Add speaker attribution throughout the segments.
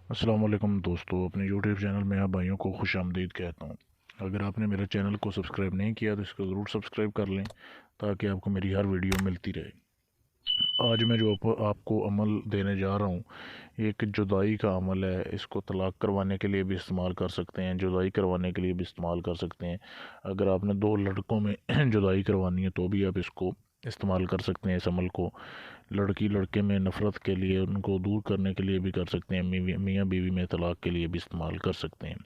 Speaker 1: अस्सलाम वालेकुम दोस्तों, अपने यूट्यूब चैनल में आप भाइयों को खुश आमदीद कहता हूँ। अगर आपने मेरे चैनल को सब्सक्राइब नहीं किया तो इसको ज़रूर सब्सक्राइब कर लें ताकि आपको मेरी हर वीडियो मिलती रहे। आज मैं जो आपको अमल देने जा रहा हूँ, ये एक जुदाई का अमल है। इसको तलाक़ करवाने के लिए भी इस्तेमाल कर सकते हैं, जुदाई करवाने के लिए भी इस्तेमाल कर सकते हैं। अगर आपने दो लड़कों में जुदाई करवानी है तो भी आप इसको इस्तेमाल कर सकते हैं। इस अमल को लड़की लड़के में नफ़रत के लिए, उनको दूर करने के लिए भी कर सकते हैं। मियाँ बीवी में तलाक़ के लिए भी इस्तेमाल कर सकते हैं।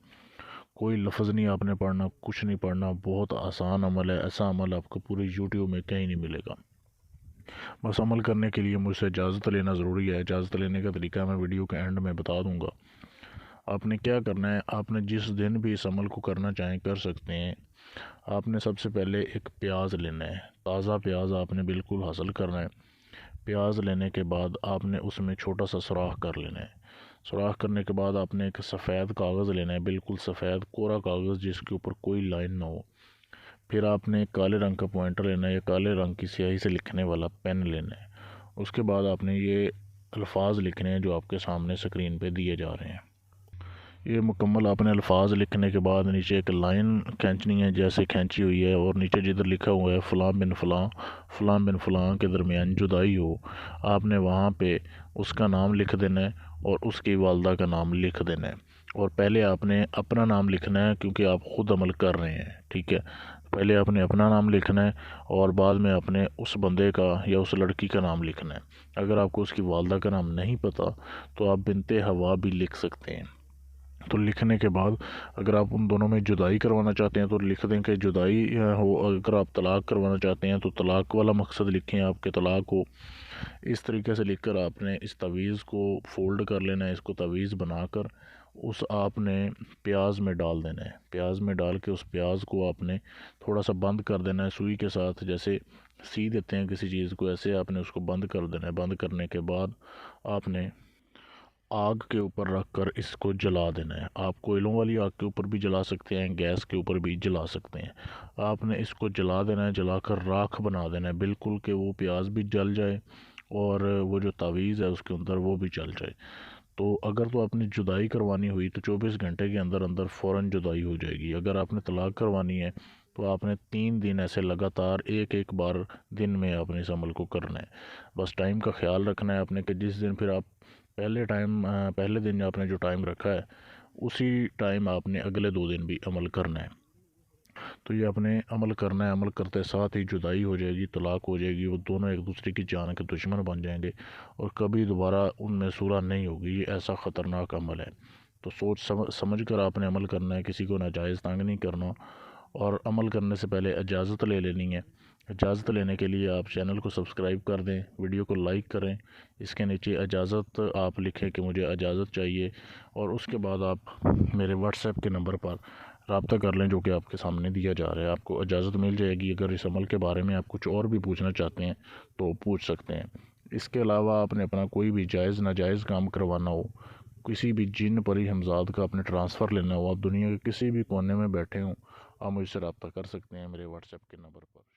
Speaker 1: कोई लफ्ज़ नहीं आपने पढ़ना, कुछ नहीं पढ़ना, बहुत आसान अमल है। ऐसा अमल आपको पूरे यूट्यूब में कहीं नहीं मिलेगा। बस अमल करने के लिए मुझसे इजाज़त लेना ज़रूरी है। इजाज़त लेने का तरीका मैं वीडियो के एंड में बता दूँगा। आपने क्या करना है, आपने जिस दिन भी इस अमल को करना चाहें कर सकते हैं। आपने सबसे पहले एक प्याज लेना है, ताज़ा प्याज आपने बिल्कुल हासिल करना है। प्याज लेने के बाद आपने उसमें छोटा सा सुराख कर लेना है। सुराख करने के बाद आपने एक सफ़ेद कागज़ लेना है, बिल्कुल सफ़ेद कोरा कागज़ जिसके ऊपर कोई लाइन ना हो। फिर आपने काले रंग का पॉइंटर लेना है या काले रंग की स्याही से लिखने वाला पेन लेना है। उसके बाद आपने ये अल्फाज लिखने हैं जो आपके सामने स्क्रीन पे दिए जा रहे हैं। ये मुकम्मल आपने अल्फाज लिखने के बाद नीचे एक लाइन खींचनी है जैसे खींची हुई है, और नीचे जिधर लिखा हुआ है फ़लाँ बिन फ़लाँ, फ़लाँ बिन फ़लाँ के दरमियान जुदाई हो, आपने वहाँ पे उसका नाम लिख देना है और उसकी वालदा का नाम लिख देना है। और पहले आपने अपना नाम लिखना है क्योंकि आप ख़ुद अमल कर रहे हैं, ठीक है। पहले आपने अपना नाम लिखना है और बाद में अपने उस बंदे का या उस लड़की का नाम लिखना है। अगर आपको उसकी वालदा का नाम नहीं पता तो आप बिनते हवा भी लिख सकते हैं। तो लिखने के बाद अगर आप उन दोनों में जुदाई करवाना चाहते हैं तो लिख दें कि जुदाई हो। अगर आप तलाक़ करवाना चाहते हैं तो तलाक़ वाला मकसद लिखें, आपके तलाक़ हो। इस तरीके से लिखकर आपने इस तवीज़ को फ़ोल्ड कर लेना है। इसको तवीज़ बनाकर उस आपने प्याज में डाल देना है। प्याज में डाल के उस प्याज को आपने थोड़ा सा बंद कर देना है सुई के साथ, जैसे सी देते हैं किसी चीज़ को, ऐसे आपने उसको बंद कर देना है। बंद करने के बाद आपने आग के ऊपर रख कर इसको जला देना है। आप कोयलों वाली आग के ऊपर भी जला सकते हैं, गैस के ऊपर भी जला सकते हैं। आपने इसको जला देना है, जलाकर राख बना देना है बिल्कुल, कि वो प्याज भी जल जाए और वो जो तावीज़ है उसके अंदर वो भी जल जाए। तो अगर तो आपने जुदाई करवानी हुई तो 24 घंटे के अंदर अंदर फ़ौरन जुदाई हो जाएगी। अगर आपने तलाक़ करवानी है तो आपने 3 दिन ऐसे लगातार एक एक बार दिन में आपने इस अमल को करना है। बस टाइम का ख्याल रखना है आपने कि जिस दिन फिर आप पहले दिन आपने जो टाइम रखा है उसी टाइम आपने अगले 2 दिन भी अमल करना है। तो ये आपने अमल करना है। अमल करते साथ ही जुदाई हो जाएगी, तलाक़ हो जाएगी। वो दोनों एक दूसरे की जान के दुश्मन बन जाएंगे और कभी दोबारा उनमें सुलह नहीं होगी। ये ऐसा ख़तरनाक अमल है। तो सोच समझ कर आपने अमल करना है, किसी को नाजायज़ तंग नहीं करना। और अमल करने से पहले इजाज़त ले लेनी है। इजाज़त लेने के लिए आप चैनल को सब्सक्राइब कर दें, वीडियो को लाइक करें, इसके नीचे इजाज़त आप लिखें कि मुझे इजाज़त चाहिए, और उसके बाद आप मेरे व्हाट्सएप के नंबर पर रब्ता कर लें जो कि आपके सामने दिया जा रहा है। आपको इजाज़त मिल जाएगी। अगर इस अमल के बारे में आप कुछ और भी पूछना चाहते हैं तो पूछ सकते हैं। इसके अलावा आपने अपना कोई भी जायज़ नाजायज़ काम करवाना हो, किसी भी जिन परी हमज़ाद का आपने ट्रांसफ़र लेना हो, आप दुनिया के किसी भी कोने में बैठे हों, आप मुझसे रब्ता कर सकते हैं मेरे व्हाट्सएप के नंबर पर।